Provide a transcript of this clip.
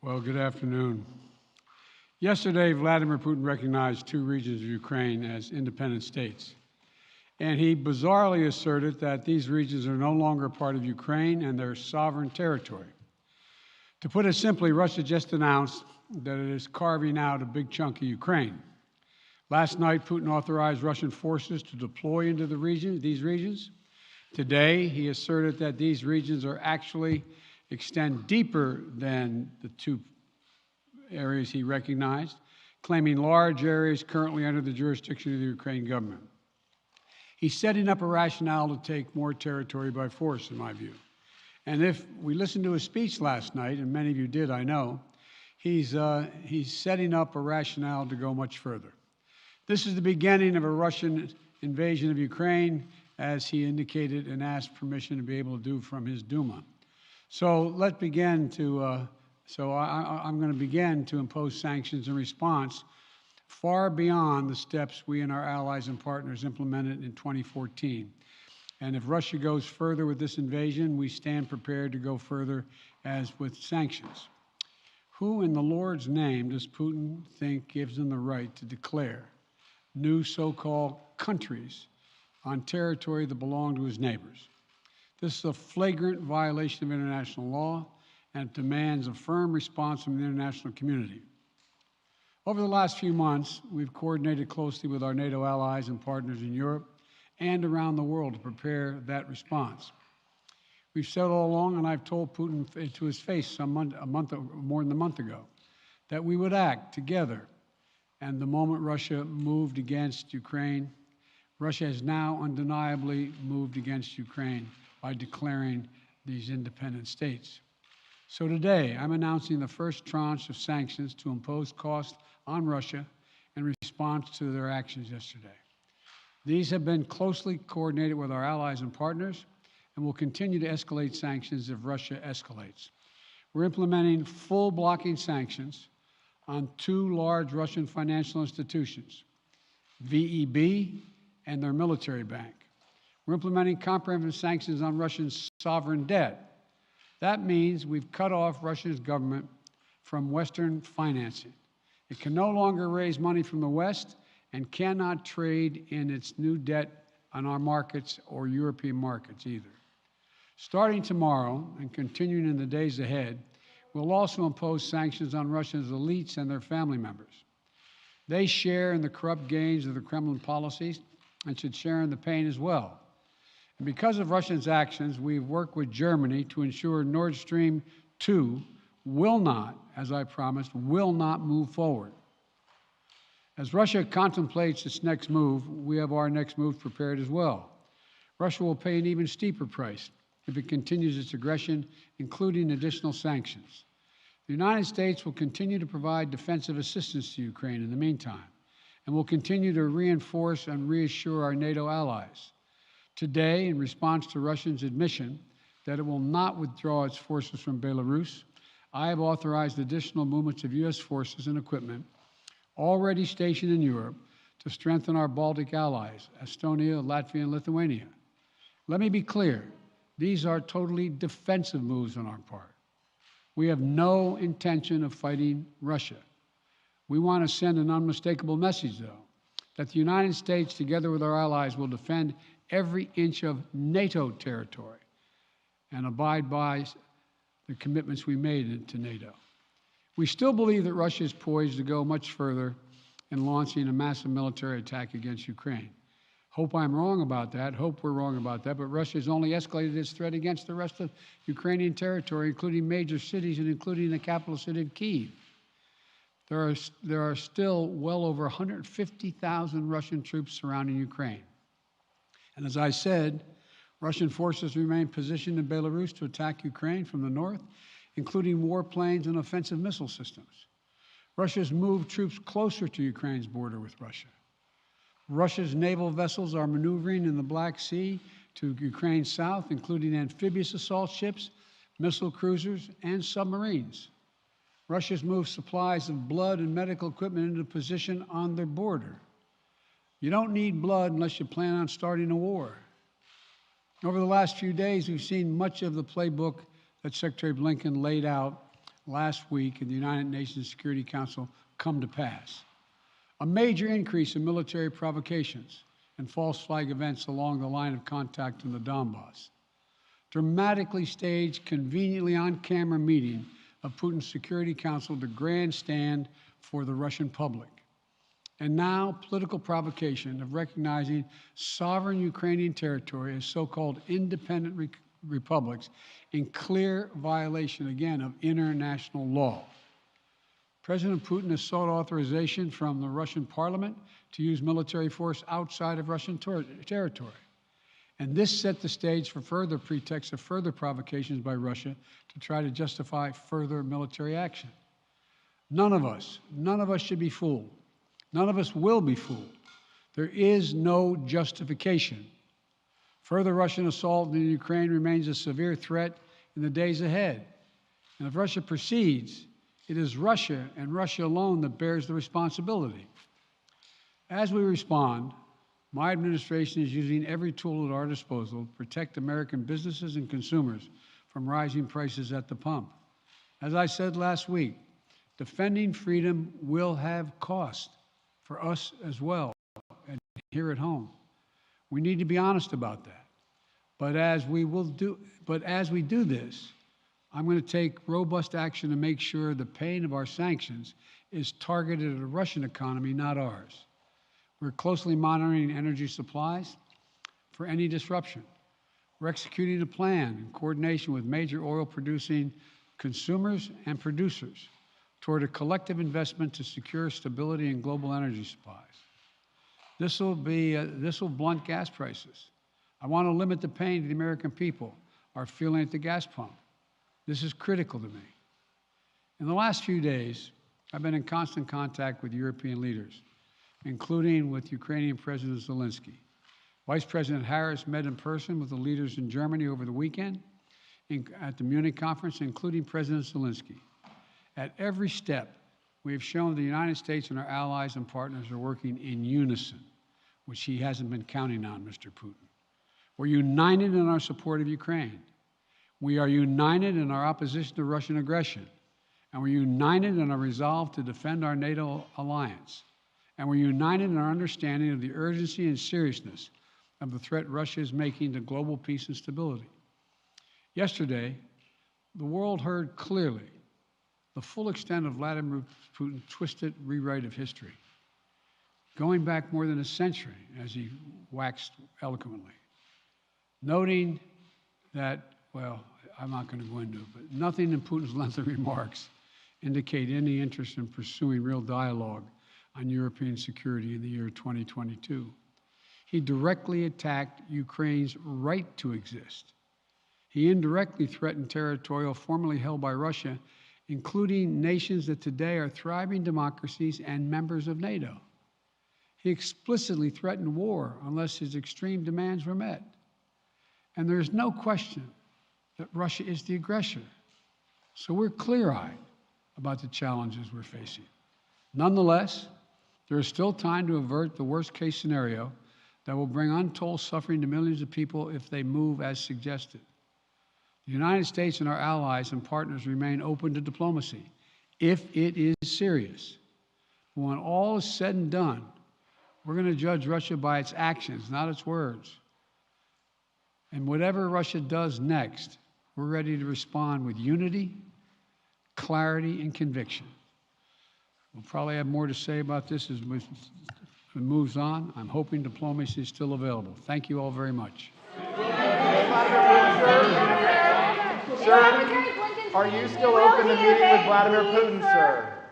Well, good afternoon. Yesterday, Vladimir Putin recognized two regions of Ukraine as independent states. And he bizarrely asserted that these regions are no longer part of Ukraine and their sovereign territory. To put it simply, Russia just announced that it is carving out a big chunk of Ukraine. Last night, Putin authorized Russian forces to deploy into these regions. Today, he asserted that these regions are actually extend deeper than the two areas he recognized, claiming large areas currently under the jurisdiction of the Ukrainian government. He's setting up a rationale to take more territory by force, in my view. And if we listened to his speech last night, and many of you did, I know, he's setting up a rationale to go much further. This is the beginning of a Russian invasion of Ukraine, as he indicated and asked permission to be able to do from his Duma. So let's begin to, I'm going to begin to impose sanctions in response far beyond the steps we and our allies and partners implemented in 2014. And if Russia goes further with this invasion, we stand prepared to go further as with sanctions. Who in the Lord's name does Putin think gives him the right to declare new so-called countries on territory that belong to his neighbors? This is a flagrant violation of international law and demands a firm response from the international community. Over the last few months, we've coordinated closely with our NATO allies and partners in Europe and around the world to prepare that response. We've said all along, and I've told Putin to his face more than a month ago, that we would act together. And the moment Russia moved against Ukraine, Russia has now undeniably moved against Ukraine by declaring these independent states. So today, I'm announcing the first tranche of sanctions to impose costs on Russia in response to their actions yesterday. These have been closely coordinated with our allies and partners and will continue to escalate sanctions if Russia escalates. We're implementing full blocking sanctions on two large Russian financial institutions, VEB and their military bank. We're implementing comprehensive sanctions on Russian sovereign debt. That means we've cut off Russia's government from Western financing. It can no longer raise money from the West and cannot trade in its new debt on our markets or European markets either. Starting tomorrow and continuing in the days ahead, we'll also impose sanctions on Russia's elites and their family members. They share in the corrupt gains of the Kremlin policies and should share in the pain as well. And because of Russia's actions, we've worked with Germany to ensure Nord Stream 2 will not, as I promised, will not move forward. As Russia contemplates its next move, we have our next move prepared as well. Russia will pay an even steeper price if it continues its aggression, including additional sanctions. The United States will continue to provide defensive assistance to Ukraine in the meantime, and will continue to reinforce and reassure our NATO allies. Today, in response to Russia's admission that it will not withdraw its forces from Belarus, I have authorized additional movements of U.S. forces and equipment already stationed in Europe to strengthen our Baltic allies, Estonia, Latvia, and Lithuania. Let me be clear, these are totally defensive moves on our part. We have no intention of fighting Russia. We want to send an unmistakable message, though, that the United States, together with our allies, will defend every inch of NATO territory and abide by the commitments we made to NATO. We still believe that Russia is poised to go much further in launching a massive military attack against Ukraine. Hope I'm wrong about that. Hope we're wrong about that. But Russia has only escalated its threat against the rest of Ukrainian territory, including major cities and including the capital city of Kyiv. There are still well over 150,000 Russian troops surrounding Ukraine. And as I said, Russian forces remain positioned in Belarus to attack Ukraine from the north, including warplanes and offensive missile systems. Russia's moved troops closer to Ukraine's border with Russia. Russia's naval vessels are maneuvering in the Black Sea to Ukraine's south, including amphibious assault ships, missile cruisers, and submarines. Russia's moved supplies of blood and medical equipment into position on their border. You don't need blood unless you plan on starting a war. Over the last few days, we've seen much of the playbook that Secretary Blinken laid out last week in the United Nations Security Council come to pass. A major increase in military provocations and false flag events along the line of contact in the Donbass. Dramatically staged, conveniently on-camera meeting of Putin's Security Council to grandstand for the Russian public. And now, political provocation of recognizing sovereign Ukrainian territory as so-called independent republics in clear violation, again, of international law. President Putin has sought authorization from the Russian parliament to use military force outside of Russian territory. And this set the stage for further pretexts of further provocations by Russia to try to justify further military action. None of us should be fooled. None of us will be fooled. There is no justification. Further Russian assault in Ukraine remains a severe threat in the days ahead. And if Russia proceeds, it is Russia and Russia alone that bears the responsibility. As we respond, my administration is using every tool at our disposal to protect American businesses and consumers from rising prices at the pump. As I said last week, defending freedom will have cost for us as well and here at home. We need to be honest about that. But as we do this, I'm going to take robust action to make sure the pain of our sanctions is targeted at the Russian economy, not ours. We're closely monitoring energy supplies for any disruption. We're executing a plan in coordination with major oil-producing consumers and producers toward a collective investment to secure stability in global energy supplies. This will blunt gas prices. I want to limit the pain the American people are feeling at the gas pump. This is critical to me. In the last few days, I've been in constant contact with European leaders, including with Ukrainian President Zelensky. Vice President Harris met in person with the leaders in Germany over the weekend at the Munich conference, including President Zelensky. At every step, we have shown the United States and our allies and partners are working in unison, which he hasn't been counting on, Mr. Putin. We're united in our support of Ukraine. We are united in our opposition to Russian aggression. And we're united in our resolve to defend our NATO alliance. And we're united in our understanding of the urgency and seriousness of the threat Russia is making to global peace and stability. Yesterday, the world heard clearly the full extent of Vladimir Putin's twisted rewrite of history, going back more than a century, as he waxed eloquently, noting that, well, I'm not going to go into it, but nothing in Putin's lengthy remarks indicate any interest in pursuing real dialogue on European security in the year 2022. He directly attacked Ukraine's right to exist. He indirectly threatened territory formerly held by Russia, including nations that today are thriving democracies and members of NATO. He explicitly threatened war unless his extreme demands were met. And there is no question that Russia is the aggressor. So we're clear-eyed about the challenges we're facing. Nonetheless, there is still time to avert the worst-case scenario that will bring untold suffering to millions of people if they move as suggested. The United States and our allies and partners remain open to diplomacy if it is serious. But when all is said and done, we're going to judge Russia by its actions, not its words. And whatever Russia does next, we're ready to respond with unity, clarity, and conviction. We'll probably have more to say about this as it moves on. I'm hoping diplomacy is still available. Thank you all very much. Sir, are you still open to meeting with Vladimir Putin, sir?